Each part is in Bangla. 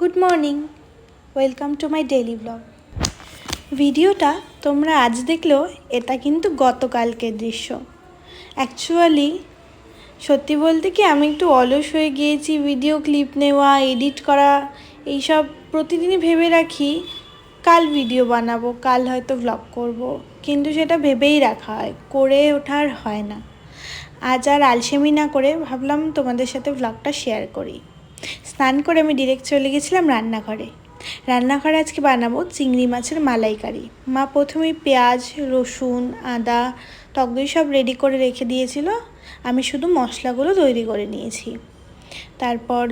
Good morning, welcome to my daily blog. ভিডিওটা তোমরা আজ দেখলেও এটা কিন্তু গতকালকের দৃশ্য। অ্যাকচুয়ালি সত্যি বলতে কি আমি একটু অলস হয়ে গিয়েছি। ভিডিও ক্লিপ নেওয়া, এডিট করা এইসব প্রতিদিনই ভেবে রাখি কাল ভিডিও বানাবো, কাল হয়তো ব্লগ করব, কিন্তু সেটা ভেবেই রাখা হয়, করে ওঠার হয় না। আজ আর আলসেমি না করে ভাবলাম তোমাদের সাথে ব্লগটা শেয়ার করি। স্নান করে আমি ডিরেক্ট চলে গেছিলাম রান্নাঘরে আজকে বানাবো চিংড়ি মাছের মালাইকারি। মা প্রথমেই পেঁয়াজ, রসুন, আদা, টক দই সব রেডি করে রেখে দিয়েছিল। আমি শুধু মশলাগুলো তৈরি করে নিয়েছি। তারপর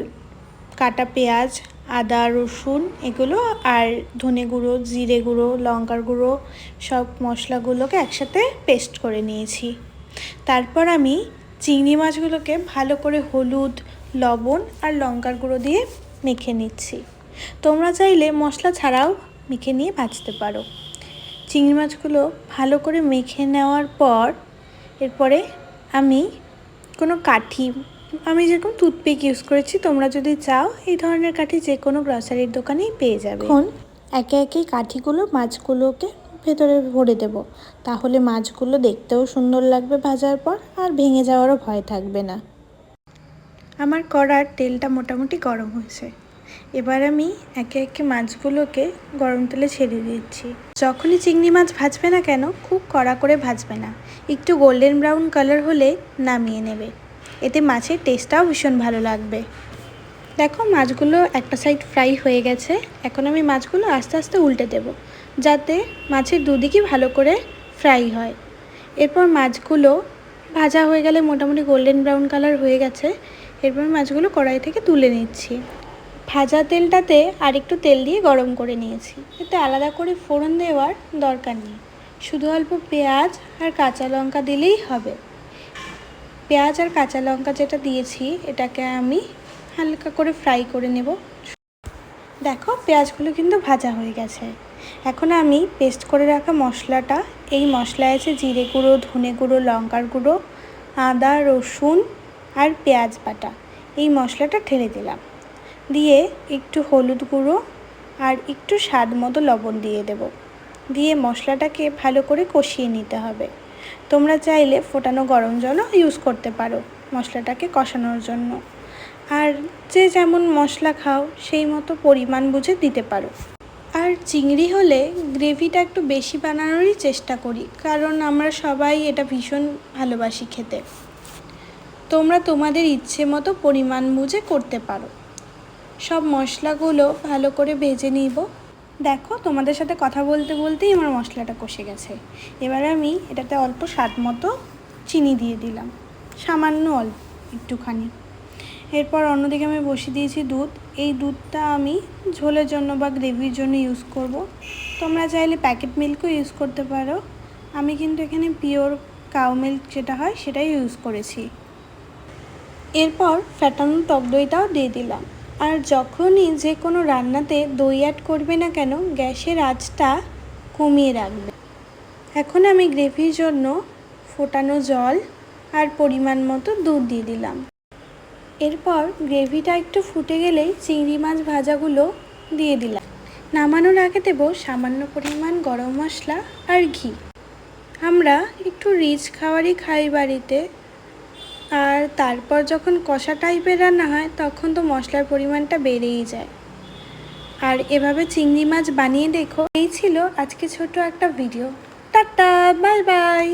কাটা পেঁয়াজ, আদা, রসুন এগুলো আর ধনে গুঁড়ো, জিরে গুঁড়ো, লঙ্কার গুঁড়ো সব মশলাগুলোকে একসাথে পেস্ট করে নিয়েছি। তারপর আমি চিংড়ি মাছগুলোকে ভালো করে হলুদ, লবণ আর লঙ্কার গুঁড়ো দিয়ে মেখে নিচ্ছি। তোমরা চাইলে মশলা ছাড়াও মেখে নিয়ে ভাজতে পারো। চিংড়ি মাছগুলো ভালো করে মেখে নেওয়ার পর এরপরে আমি কোনো কাঠি, আমি যেরকম টুথপিক ইউজ করেছি, তোমরা যদি চাও এই ধরনের কাঠি যে কোনো গ্রসারির দোকানেই পেয়ে যাবে। এখন একে একে কাঠিগুলো মাছগুলোকে ভেতরে ভরে দেব, তাহলে মাছগুলো দেখতেও সুন্দর লাগবে ভাজার পর, আর ভেঙে যাওয়ারও ভয় থাকবে না। আমার কড়ার তেলটা মোটামুটি গরম হয়েছে। এবার আমি একে একে মাছগুলোকে গরম তেলে ছেড়ে দিচ্ছি। যখনই চিংড়ি মাছ ভাজবে না কেন, খুব কড়া করে ভাজবে না, একটু গোল্ডেন ব্রাউন কালার হলে নামিয়ে নেবে, এতে মাছের টেস্টটাও ভীষণ ভালো লাগবে। দেখো মাছগুলো একটা সাইড ফ্রাই হয়ে গেছে। এখন আমি মাছগুলো আস্তে আস্তে উল্টে দেব, যাতে মাছের দুদিকই ভালো করে ফ্রাই হয়। এরপর মাছগুলো ভাজা হয়ে গেলে, মোটামুটি গোল্ডেন ব্রাউন কালার হয়ে গেছে, এরপর মাছগুলো কড়াই থেকে তুলে নিচ্ছি। ভাজা তেলটাতে আর একটু তেল দিয়ে গরম করে নিয়েছি, এতে আলাদা করে ফোড়ন দেওয়ার দরকার নেই, শুধু অল্প পেঁয়াজ আর কাঁচা লঙ্কা দিলেই হবে। পেঁয়াজ আর কাঁচা লঙ্কা যেটা দিয়েছি এটাকে আমি হালকা করে ফ্রাই করে নেব। দেখো পেঁয়াজগুলো কিন্তু ভাজা হয়ে গেছে। এখন আমি পেস্ট করে রাখা মশলাটা, এই মশলায় আছে জিরে গুঁড়ো, ধনে গুঁড়ো, লঙ্কার গুঁড়ো, আদা, রসুন আর পেঁয়াজ বাটা, এই মশলাটা ঢেলে দিলাম। দিয়ে একটু হলুদ গুঁড়ো আর একটু স্বাদ মতো লবণ দিয়ে দেব। দিয়ে মশলাটাকে ভালো করে কষিয়ে নিতে হবে। তোমরা চাইলে ফোটানো গরম জলও ইউজ করতে পারো মশলাটাকে কষানোর জন্য, আর যে যেমন মশলা খাও সেই মতো পরিমাণ বুঝে দিতে পারো। আর চিংড়ি হলে গ্রেভিটা একটু বেশি বানানোরই চেষ্টা করি, কারণ আমরা সবাই এটা ভীষণ ভালোবাসি খেতে। তোমরা তোমাদের ইচ্ছে মতো পরিমাণ বুঝে করতে পারো। সব মশলাগুলো ভালো করে ভেজে নিব। দেখো তোমাদের সাথে কথা বলতে বলতেই আমার মশলাটা কষে গেছে। এবার আমি এটাতে অল্প স্বাদ মতো চিনি দিয়ে দিলাম, সামান্য অল্প একটুখানি। এরপর অন্যদিকে আমি বসিয়ে দিয়েছি দুধ। এই দুধটা আমি ঝোলের জন্য বা গ্রেভির জন্য ইউজ করব। তোমরা চাইলে প্যাকেট মিল্কও ইউজ করতে পারো, আমি কিন্তু এখানে পিওর কাউ মিল্ক যেটা হয় সেটাই ইউজ করেছি। এরপর ফ্যাটানো টক দইটাও দিয়ে দিলাম। আর যখনই যে কোনো রান্নাতে দই অ্যাড করবে না কেন, গ্যাসের আঁচটা কমিয়ে রাখবে। এখন আমি গ্রেভির জন্য ফোটানো জল আর পরিমাণ মতো দুধ দিয়ে দিলাম। এরপর গ্রেভিটা একটু ফুটে গেলেই চিংড়ি মাছ ভাজাগুলো দিয়ে দিলাম। নামানোর আগে দেব সামান্য পরিমাণ গরম মশলা আর ঘি। আমরা একটু রিচ খাবারই খাই বাড়িতে, আর তারপর যখন কষা টাইপের রান্না হয় তখন তো মশলার পরিমাণটা বেড়েই যায়। আর এভাবে চিংড়ি মাছ বানিয়ে দেখো। এই ছিল আজকে ছোট একটা ভিডিও। Tata, bye bye.